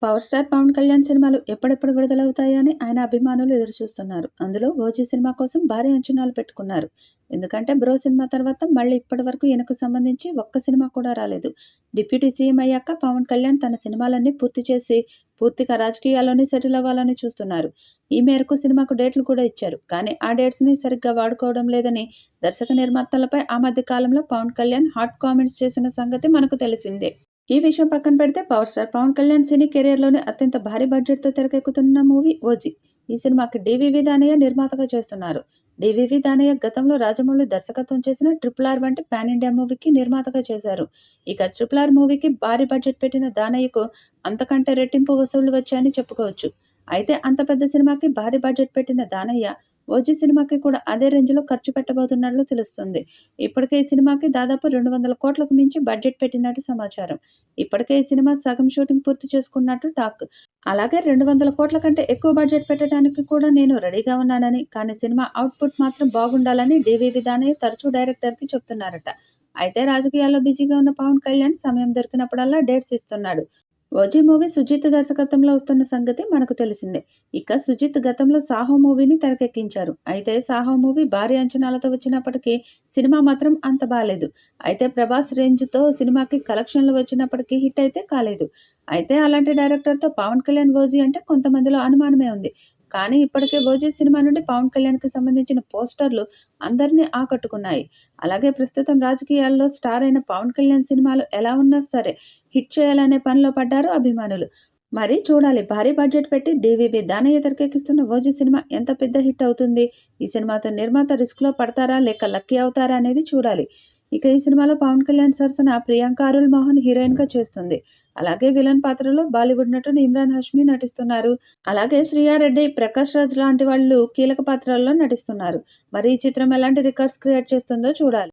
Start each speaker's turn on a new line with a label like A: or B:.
A: Power star Pawan Kalyan సినిమాలు ఎప్పుడెప్పుడు విడుదలవుతాయా అని ఆయన అభిమానులు ఎదురుచూస్తున్నారు. అందులో 'ఓజీ' సినిమా కోసం భారీ అంచనాలు పెట్టుకున్నారు. ఎందుకంటే 'బ్రో' సినిమా తర్వాత మళ్ళీ ఇప్పటి వరకు ఈయనకు సంబంధించి ఒక్క సినిమా కూడా రాలేదు. డిప్యూటీ సీఎం అయ్యాక పవన్ కళ్యాణ్ తన సినిమాలన్నీ పూర్తి చేసి పూర్తిగా రాజకీయాల్లోనే సెటిల్ అవ్వాలని చూస్తున్నారు. ఈ మేరకు సినిమాకు డేట్లు కూడా ఇచ్చారు. కానీ ఆ డేట్స్‌ని సరిగ్గా వాడుకోవడం లేదని దర్శక నిర్మాతలపై ఆ మధ్య కాలంలో పవన్ కళ్యాణ్ హాట్ కామెంట్స్ చేసిన సంగతి మనకు తెలిసిందే. ఈ విషయం పక్కన పెడితే పవర్ స్టార్ పవన్ కళ్యాణ్ సినీ కెరియర్‌లోనే అత్యంత భారీ బడ్జెట్‌తో తెరకెక్కుతున్న మూవీ 'ఓజీ'. ఈ సినిమాకి డీవీవీ దానయ్య నిర్మాతగా చేస్తున్నారు. డీవీవీ దానయ్య గతంలో రాజమౌళి దర్శకత్వం చేసిన 'ట్రిపుల్ ఆర్' వంటి పాన్ ఇండియా మూవీకి నిర్మాతగా చేశారు. ఇక 'ట్రిపుల్ ఆర్' మూవీకి భారీ బడ్జెట్ పెట్టిన దానయ్యకు అంతకంటే రెట్టింపు వసూళ్లు వచ్చాయని చెప్పుకోవచ్చు. అయితే అంత పెద్ద సినిమాకి భారీ బడ్జెట్ పెట్టిన దానయ్య 'ఓజీ' సినిమాకి కూడా అదే రేంజ్‌లో ఖర్చు పెట్టబోతున్నట్లు తెలుస్తుంది. ఇప్పటికే ఈ సినిమాకి దాదాపు 200 కోట్లకు మించి బడ్జెట్ పెట్టినట్టు సమాచారం. ఇప్పటికే ఈ సినిమా సగం షూటింగ్ పూర్తి చేసుకున్నట్టు టాక్. అలాగే 200 కోట్ల కంటే ఎక్కువ బడ్జెట్ పెట్టడానికి కూడా నేను రెడీగా ఉన్నానని, కానీ సినిమా ఔట్‌పుట్ మాత్రం బాగుండాలని డీవీవీ దానయ్య తరచూ డైరెక్టర్‌కి చెప్తున్నారట. అయితే రాజకీయాల్లో బిజీగా ఉన్న పవన్ కళ్యాణ్ సమయం దొరికినప్పుడల్లా డేట్స్ ఇస్తున్నాడు. 'ఓజీ' మూవీ సుజిత్ దర్శకత్వంలో వస్తున్న సంగతి మనకు తెలిసిందే. ఇక సుజిత్ గతంలో 'సాహో' మూవీని తెరకెక్కించారు. అయితే 'సాహో' మూవీ భారీ అంచనాలతో వచ్చినప్పటికీ సినిమా మాత్రం అంత బాలేదు. అయితే ప్రభాస్ రేంజ్‌తో సినిమాకి కలెక్షన్లు వచ్చినప్పటికీ హిట్ అయితే కాలేదు. అయితే అలాంటి డైరెక్టర్‌తో పవన్ కళ్యాణ్ 'ఓజీ' అంటే కొంతమందిలో అనుమానమే ఉంది. కానీ ఇప్పటికే 'ఓజీ' సినిమా నుండి పవన్ కళ్యాణ్‌కి సంబంధించిన పోస్టర్లు అందరినీ ఆకట్టుకున్నాయి. అలాగే ప్రస్తుతం రాజకీయాల్లో స్టార్ అయిన పవన్ కళ్యాణ్ సినిమాలు ఎలా ఉన్నా సరే హిట్ చేయాలనే పనిలో పడ్డారు అభిమానులు. మరి చూడాలి, భారీ బడ్జెట్ పెట్టి డీవీవీ దానయ్య తెరకెక్కిస్తున్న 'ఓజీ' సినిమా ఎంత పెద్ద హిట్ అవుతుంది? ఈ సినిమాతో నిర్మాత రిస్క్‌లో పడతారా లేక లక్కీ అవుతారా అనేది చూడాలి. ఇక ఈ సినిమాలో పవన్ కళ్యాణ్ సరసన ప్రియాంక అరుళ్ మోహన్ హీరోయిన్‌గా చేస్తుంది. అలాగే విలన్ పాత్రలో బాలీవుడ్ నటుడు ఇమ్రాన్ హష్మీ నటిస్తున్నారు. అలాగే శ్రియా రెడ్డి, ప్రకాష్ రాజ్ లాంటి వాళ్ళు కీలక పాత్రల్లో నటిస్తున్నారు. మరి ఈ చిత్రం ఎలాంటి రికార్డ్స్ క్రియేట్ చేస్తుందో చూడాలి.